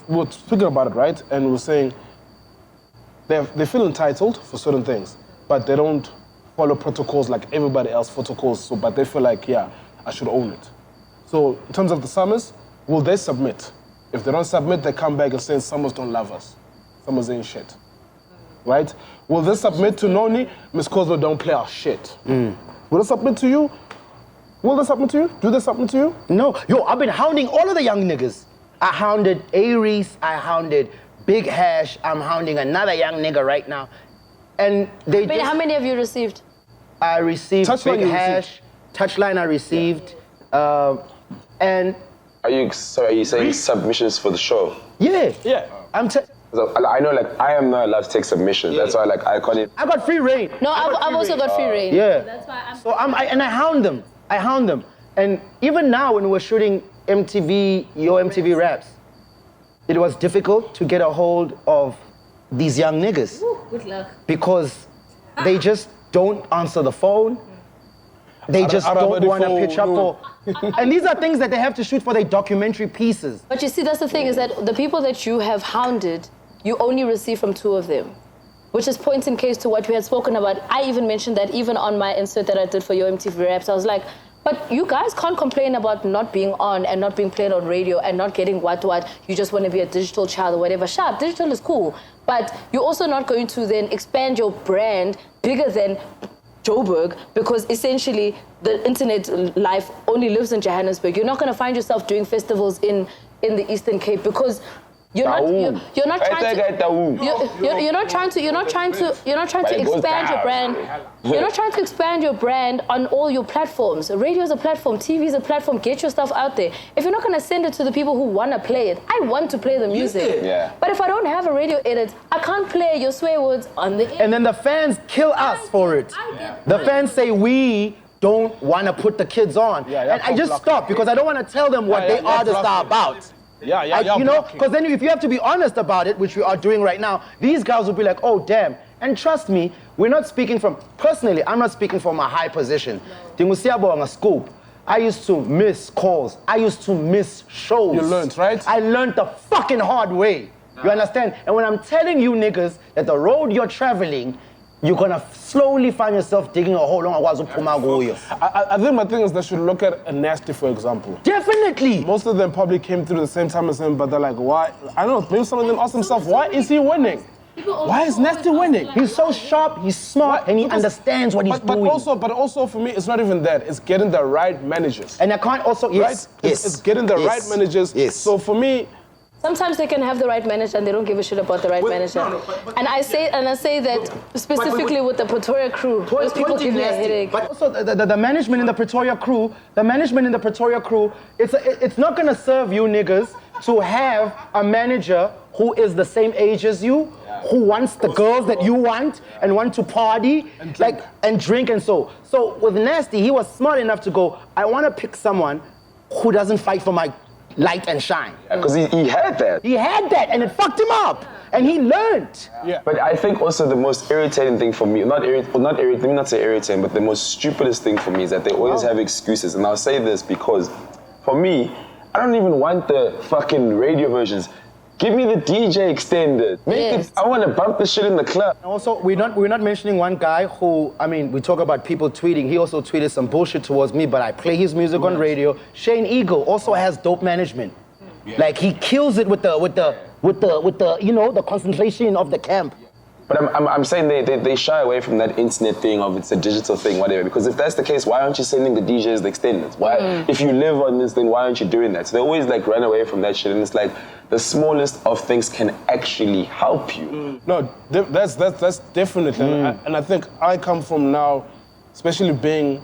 we were speaking about it, right? And we were saying they feel entitled for certain things, but they don't follow protocols like everybody else protocols. So, but they feel like, yeah, I should own it. So, in terms of the Summers, will they submit? If they don't submit, they come back and say Summers don't love us. Summers ain't shit, right? Will they submit to Noni? Miss Cosmo don't play our shit. Will they submit to you? Will they submit to you? Do they submit to you? No. Yo, I've been hounding all of the young niggas. I hounded Aries, I hounded Big Hash, I'm hounding another young nigga right now. And they Wait, how many have you received? I received Touchline Big Hash, Touchline I received, and... Are you saying submissions for the show? Yeah. Yeah. So, I know, like, I am not allowed to take submissions. That's why, like, I call it. I got free reign. No, I've also got free reign. Yeah. That's why I'm. So I hound them. And even now when we were shooting MTV Raps, it was difficult to get a hold of these young niggas. Ooh, good luck. Because they just don't answer the phone. They just don't want to pitch up for... And these are things that they have to shoot for their documentary pieces. But you see, that's the thing, is that the people that you have hounded, you only receive from 2 of them. Which is point in case to what we had spoken about. I even mentioned that even on my insert that I did for your MTV Raps. I was like, but you guys can't complain about not being on and not being played on radio and not getting what. You just want to be a digital child or whatever. Sharp, digital is cool. But you're also not going to then expand your brand bigger than Joburg, because essentially the internet life only lives in Johannesburg. You're not going to find yourself doing festivals in the Eastern Cape because you're not trying to expand your brand. You're not trying to expand your brand on all your platforms. Radio is a platform, TV is a platform. Get your stuff out there. If you're not going to send it to the people who want to play it, I want to play the music. Yeah. But if I don't have a radio edit, I can't play your swear words on the air. And then the fans kill us for it. The fans say we don't want to put the kids on. And I just stop because I don't want to tell them what they artists are about. You know, because then if you have to be honest about it, which we are doing right now, these guys will be like, oh, damn. And trust me, we're not speaking from, personally, I'm not speaking from a high position. Tingusiabo on a scoop. I used to miss calls. I used to miss shows. You learned, right? I learned the fucking hard way. You understand? And when I'm telling you niggas that the road you're traveling, you're gonna slowly find yourself digging a hole. I think my thing is they should look at a Nasty, for example. Definitely. Most of them probably came through the same time as him, but they're like, why? I don't know, maybe some of them ask themselves, why is he winning? Why is Nasty winning? He's so sharp, he's smart, and he understands what he's doing. But also for me, it's not even that. It's getting the right managers. And I can't also, yes, right? It's getting the right managers. Yes. So for me, sometimes they can have the right manager and they don't give a shit about the right manager. And I say that specifically with the Pretoria crew. Those people give me a headache. But also the management in the Pretoria crew, it's not gonna serve you niggas to have a manager who is the same age as you, who wants the girls that you want and want to party and drink and so. So with Nasty, he was smart enough to go, I want to pick someone who doesn't fight for my light and shine. Because he had that. He had that and it fucked him up. And he learned. Yeah. But I think also the most irritating thing for me, let me not say irritating, but the most stupidest thing for me is that they always have excuses. And I'll say this because for me, I don't even want the fucking radio versions. Give me the DJ extended. I want to bump the shit in the club. Also, we're not mentioning one guy who, I mean, we talk about people tweeting. He also tweeted some bullshit towards me, but I play his music on radio. Shane Eagle also has dope management. Yeah. Like he kills it with the you know, the concentration of the camp. But I'm saying they shy away from that internet thing of it's a digital thing, whatever. Because if that's the case, why aren't you sending the DJs the extended? Why, if you live on this, then why aren't you doing that? So they always like run away from that shit, and it's like the smallest of things can actually help you. No, that's definitely, and I think I come from now, especially being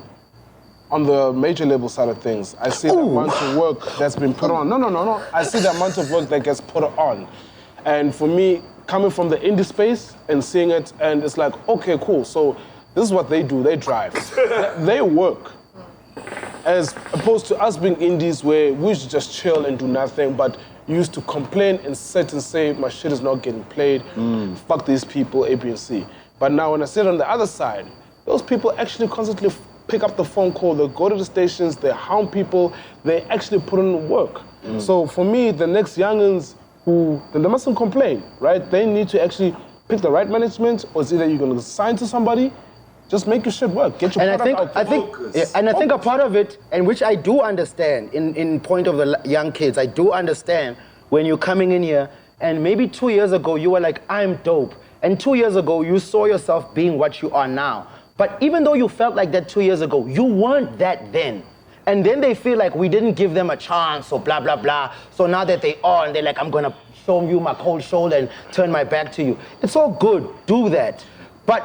on the major label side of things. I see the amount of work that's been put on. No. I see the amount of work that gets put on, and for me, coming from the indie space and seeing it, and it's like, okay, cool. So this is what they do. They drive. They work. As opposed to us being indies where we used to just chill and do nothing, but you used to complain and sit and say, my shit is not getting played. Fuck these people, A, B, and C. But now when I sit on the other side, those people actually constantly pick up the phone call, they go to the stations, they hound people, they actually put in the work. So for me, the next youngins then they mustn't complain, right? They need to actually pick the right management, or it's either you're going to sign to somebody, just make your shit work. Get your product out. I think a part of it, and which I do understand in point of the young kids, I do understand when you're coming in here, and maybe 2 years ago you were like, I'm dope. And 2 years ago you saw yourself being what you are now. But even though you felt like that 2 years ago, you weren't that then. And then they feel like we didn't give them a chance or blah, blah, blah. So now that they are, and they're like, I'm gonna show you my cold shoulder and turn my back to you. It's all good, do that. But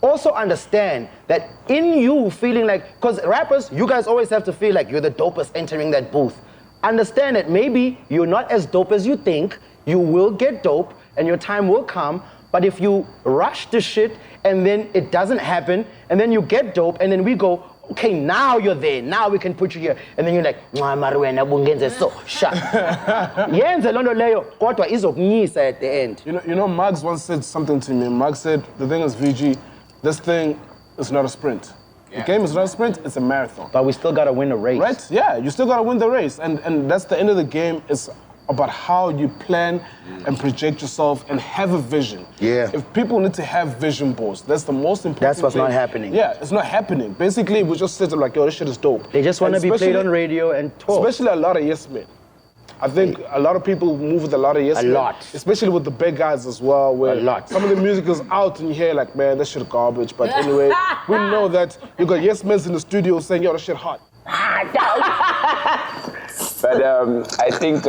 also understand that in you feeling like, because rappers, you guys always have to feel like you're the dopest entering that booth. Understand that maybe you're not as dope as you think, you will get dope and your time will come, but if you rush the shit and then it doesn't happen, and then you get dope and then we go, okay, now you're there, now we can put you here. And then you're like, so shut. Yenze londo leyo, kodwa izokunyisa at the end. You know, Mags once said something to me. Mags said, the thing is, VG, this thing is not a sprint. Yeah. The game is not a sprint, it's a marathon. But we still gotta win the race. Right? Yeah, you still gotta win the race. And that's the end of the game. It's about how you plan and project yourself and have a vision. Yeah. If people need to have vision boards, that's the most important That's what's thing. not happening. Yeah, it's not happening. Basically, we just sit there like, yo, this shit is dope. They just want to be played on radio and talk. Especially a lot of yes men. I think a lot of people move with a lot of yes men. A lot. Especially with the big guys as well, where a lot. Some of the music is out and you hear like, man, that shit garbage. But anyway, we know that you got yes men in the studio saying, yo, that shit hot. But I think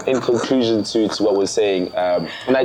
in conclusion to what we're saying, when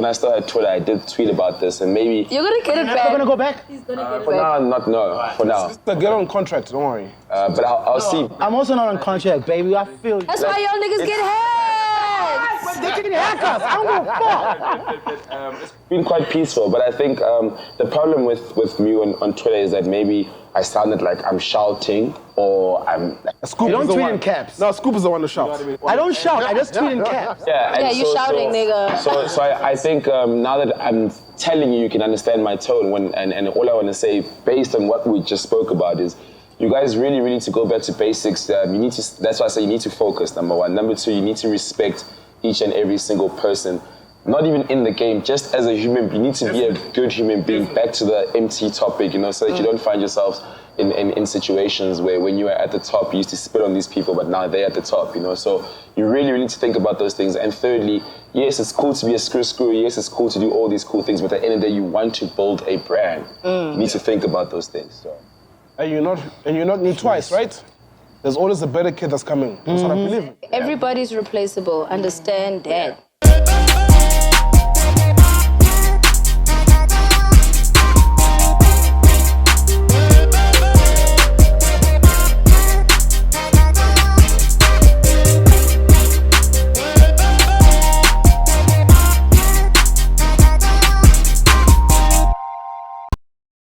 I started Twitter, I did tweet about this, and maybe... You're going to get it back. You're going to go back? He's going to get it for back. For now. Get on contract, don't worry. But I'll see. I'm also not on contract, baby. I feel you. That's why y'all niggas get heads. They're taking haircuts. I don't give a fuck. It's been quite peaceful, but I think the problem with me on Twitter is that maybe I sounded like I'm shouting or I'm... You don't tweet in caps. No, Scoop is the one to shout. I don't shout, I just tweet in caps. Yeah, you shouting, nigga. So I think now that I'm telling you, you can understand my tone and all I want to say based on what we just spoke about is you guys really need to go back to basics. That's why I say you need to focus, number one. Number two, you need to respect each and every single person. Not even in the game, just as a human being. You need to be a good human being. Back to the MT topic, so that you don't find yourselves in situations where when you were at the top, you used to spit on these people, but now they're at the top, So you really need to think about those things. And thirdly, yes, it's cool to be a screw. Yes, it's cool to do all these cool things, but at the end of the day, you want to build a brand. You need to think about those things. So. And you're not new twice, right? There's always a better kid that's coming. That's what I believe in. Everybody's replaceable. Understand that.